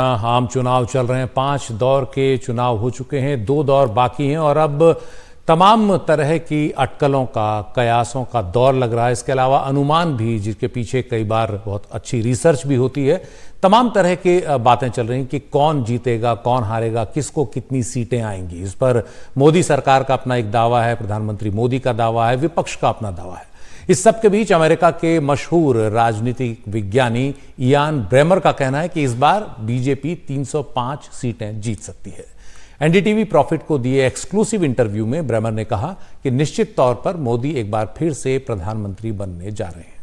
आम चुनाव चल रहे हैं। 5 दौर के चुनाव हो चुके हैं, 2 दौर बाकी हैं और अब तमाम तरह की अटकलों का, कयासों का दौर लग रहा है। इसके अलावा अनुमान भी, जिसके पीछे कई बार बहुत अच्छी रिसर्च भी होती है। तमाम तरह की बातें चल रही हैं कि कौन जीतेगा, कौन हारेगा, किसको कितनी सीटें आएंगी। इस पर मोदी सरकार का अपना एक दावा है, प्रधानमंत्री मोदी का दावा है, विपक्ष का अपना दावा है। इस सब के बीच अमेरिका के मशहूर राजनीतिक विज्ञानी इयान ब्रेमर का कहना है कि इस बार बीजेपी 305 सीटें जीत सकती है। एनडीटीवी प्रॉफिट को दिए एक्सक्लूसिव इंटरव्यू में ब्रेमर ने कहा कि निश्चित तौर पर मोदी एक बार फिर से प्रधानमंत्री बनने जा रहे हैं।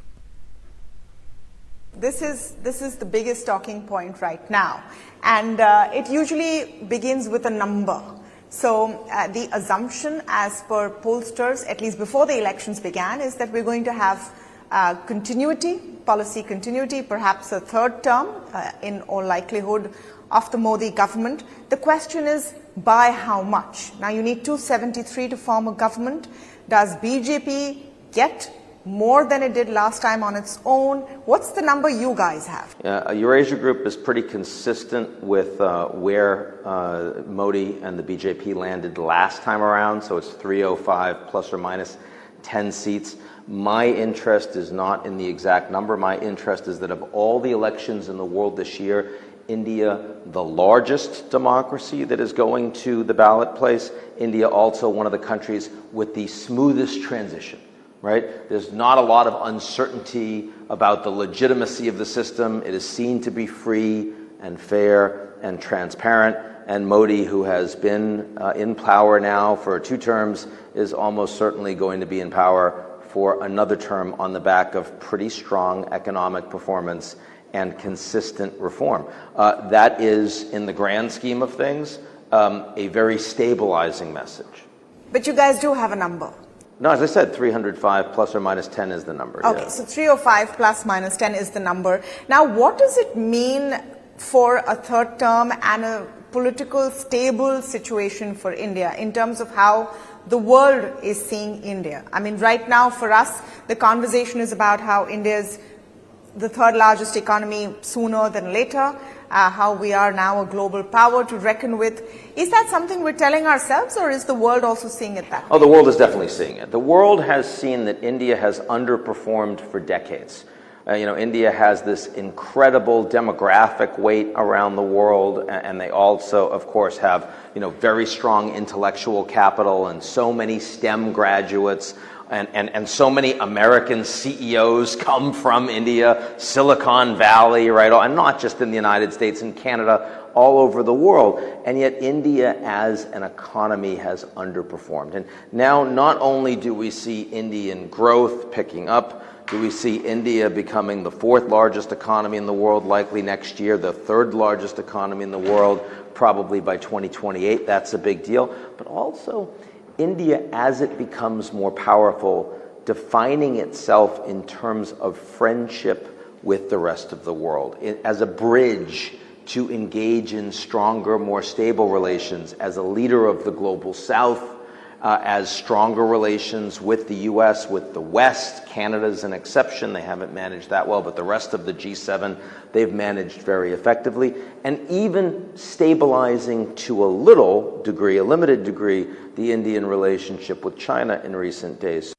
This is the biggest talking point right now, and it usually begins with a number. So the assumption as per pollsters, at least before the elections began, is that we're going to have continuity, policy continuity, perhaps a third term in all likelihood of the Modi government. The question is by how much? Now you need 273 to form a government. Does BJP get more than it did last time on its own? What's the number you guys have? Eurasia Group is pretty consistent with where Modi and the BJP landed last time around, so it's 305 plus or minus 10 seats. My interest is not in the exact number. My interest is that of all the elections in the world this year, India, the largest democracy that is going to the ballot place, India also one of the countries with the smoothest transition. Right? There's not a lot of uncertainty about the legitimacy of the system. It is seen to be free and fair and transparent. And Modi, who has been in power now for 2 terms, is almost certainly going to be in power for another term on the back of pretty strong economic performance and consistent reform. That is, in the grand scheme of things, a very stabilizing message. But you guys do have a number. No, as I said, 305 plus or minus 10 is the number. Okay, yeah. so 305 plus minus 10 is the number. Now, what does it mean for a third term and a political stable situation for India in terms of how the world is seeing India? I mean, right now for us, the conversation is about how India is the 3rd largest economy sooner than later, how we are now a global power to reckon with. Is that something we're telling ourselves, or is the world also seeing it that way? Oh, the world is definitely seeing it. The world has seen that India has underperformed for decades. India has this incredible demographic weight around the world, and they also, of course, have, very strong intellectual capital and so many STEM graduates. And so many American CEOs come from India, Silicon Valley, right? And not just in the United States and Canada, all over the world. And yet India as an economy has underperformed. And now not only do we see Indian growth picking up, do we see India becoming the 4th largest economy in the world likely next year, the 3rd largest economy in the world probably by 2028. That's a big deal. But also, India, as it becomes more powerful, defining itself in terms of friendship with the rest of the world, as a bridge to engage in stronger, more stable relations, as a leader of the global South, as stronger relations with the U.S., with the West. Canada's an exception. They haven't managed that well, but the rest of the G7, they've managed very effectively. And even stabilizing to a little degree, a limited degree, the Indian relationship with China in recent days.